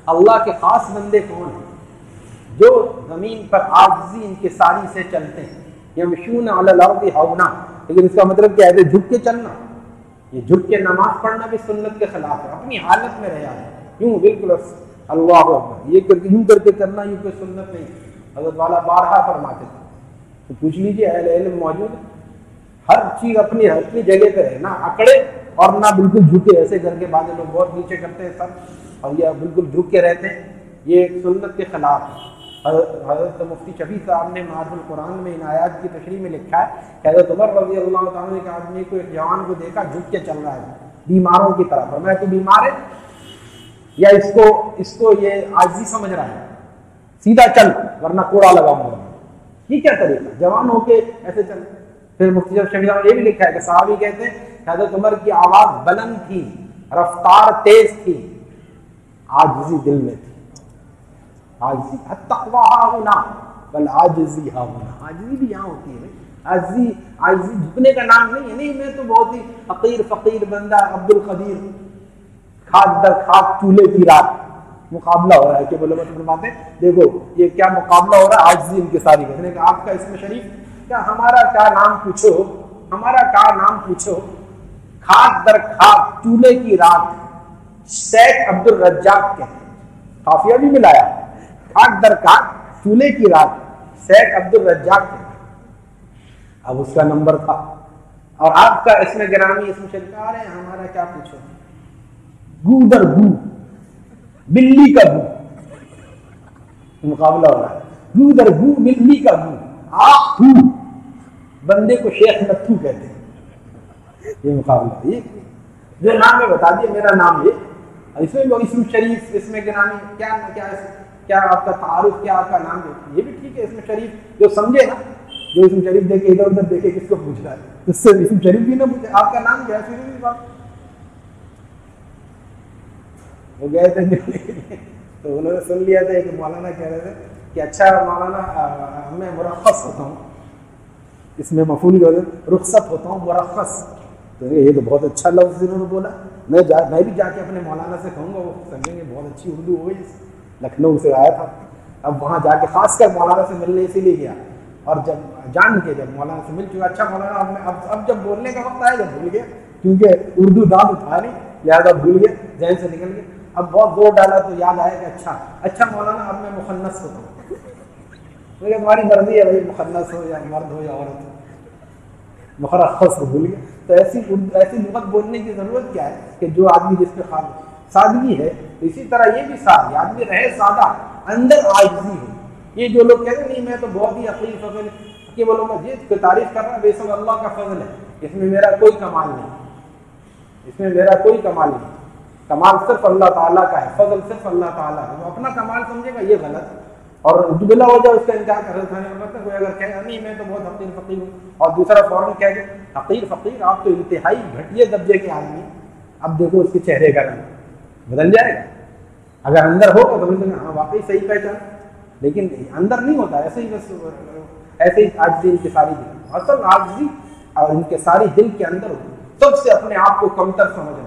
अल्लाह के खास बंदे कौन हैं? जो ज़मीन पर आजिज़ी इंकिसारी से चलते हैं। यमशून अलल अर्दि हौना, लेकिन इसका मतलब क्या है? झुक के चलना। ये झुक के नमाज पढ़ना भी सुन्नत के खिलाफ है। अपनी हालत में रहा है यूँ बिल्कुल अल्लाह अकबर ये करके यूँ करके करना, यूँ कोई सुन्नत नहीं। हज़रत वाला बारहा फरमाते थे, तो पूछ लीजिए अहले इल्म मौजूद, हर चीज़ अपनी अपनी जगह पे है, ना अकड़े और ना बिल्कुल झुके। ऐसे करके बाद लोग बहुत नीचे करते हैं सर, और यह बिल्कुल झुक के रहते हैं, ये एक सुन्नत के खिलाफ है। हज़रत मुफ्ती शफी साहब ने मारुल कुरान में इन आयात की तशरीह में लिखा है कि हज़रत उमर रज़ी अल्लाह तआला अन्हु ने आदमी को, एक जवान को देखा झुक के चल रहा है बीमारों की तरह। और मैं तो बीमार है या इसको ये आजिज़ी समझ रहा है, सीधा चल वरना कोड़ा लगाऊंगा। ये क्या तरीका, जवान होके ऐसे चल। फिर मुफ्ती शफी साहब ने ये भी लिखा है कि साहबी कहते हैं कि हज़रत उमर की आवाज़ बुलंद थी, रफ्तार तेज थी, आजिज़ी दिल में थी। आजिज़ी तक़वा हाहुना बल आजिज़ी हाहुना, आजिज़ी भी यहाँ होती है। आजिज़ी झुकने का नाम नहीं है। नहीं, मैं तो बहुत ही हक़ीर फ़क़ीर बंदा अब्दुल क़दीर, खाक दर खाक चूल्हे की रात। मुकाबला हो रहा है कि बोले फरमाते देखो ये क्या मुकाबला हो रहा है, आजिज़ी इंकिसारी का। आपका इसमें शरीफ क्या, हमारा क्या नाम पूछो, हमारा क्या नाम पूछो, खाक दर खाक चूल्हे की रात, शेख अब्दुल रज्जाक के काफिया भी मिलाया, खाक दर खाक चूल्हे की रात, शेख अब्दुल रज्जाक के। अब उसका नंबर था और आपका इसमें गिरामी इसमें शरीफ आ रहे हैं, हमारा क्या पूछो, गू दर गू, बिल्ली का गू, मुकाबला हो रहा है, गू दर गू बिल्ली का गू, आप हूं बंदे को शेख नथू कहते हैं। ये मुकाबला, ये जो नाम में बता दिया मेरा नाम ये, इसमें लोग इसम शरीफ, इसमें गिरामी क्या क्या क्या आपका तारुफ, क्या आपका नाम, ये भी ठीक है। इसमें शरीफ जो समझे ना, जो इसम शरीफ देखे इधर उधर देखे किसको पूछ रहा है, उससे इसम शरीफ भी ना पूछे आपका नाम क्या है, फिर बात। वो गए थे तो उन्होंने सुन लिया था कि मौलाना कह रहे थे कि अच्छा मौलाना मैं मुरख्खस होता हूँ, इसमें मफूल रुखसत होता हूँ, मुरख्खस। तो ये तो बहुत अच्छा लफ्ज़ इन्होंने बोला, मैं भी जाके अपने मौलाना से कहूँगा, वो समझेंगे बहुत अच्छी उर्दू हो गई। लखनऊ से आया था, अब वहाँ जाके खासकर मौलाना से मिलने इसीलिए गया, और जब मौलाना से मिल चुका, अच्छा मौलाना अब जब बोलने का वक्त आया जब भूल गया, क्योंकि उर्दू दांत उठा नहीं, लिहाजा भूल गया, जहन से निकल गया। अब बहुत जोर डाला तो याद आया कि अच्छा मौलाना अब मैं मुखन्नस होता हूँ। तो तुम्हारी मर्जी है भाई, मुखन्नस हो या मर्द हो या औरत हो, मुखरख्खस हो, भूल गया। तो ऐसी लुगत बोलने की ज़रूरत क्या है कि जो आदमी जिस पे खास सादगी है, इसी तरह ये भी सादगी, आदमी रहे सादा, अंदर आजिज़ी हो। ये जो लोग कहते हैं नहीं मैं तो बहुत ही अक़ील फ़क़ीर के बोलूँगा, ये तारीफ़ कर रहा है, बेशक अल्लाह का फजल है, इसमें मेरा कोई कमाल नहीं, इसमें मेरा कोई कमाल नहीं। कमाल सिर्फ अल्लाह ताला का है, फजल सिर्फ अल्लाह ताला का। वो अपना कमाल समझेगा ये गलत, और बिला वजह उसका इनकार कर रहे। कोई अगर कहे नहीं मैं तो बहुत हक़ीर फ़क़ीर हूँ, और दूसरा फ़ौरन कह दे हक़ीर फ़क़ीर, आप तो इंतहाई घटिया दर्जे के आदमी, अब देखो उसके चेहरे का रंग बदल जाएगा। अगर अंदर हो तो समझ हाँ वाकई सही पहचान, लेकिन अंदर नहीं होता, ऐसे ही बस ऐसे ही आजिज़ी इंकिसारी दिल, असल आजिज़ी और इंकिसारी दिल के अंदर हो, सबसे अपने आप को कमतर समझना।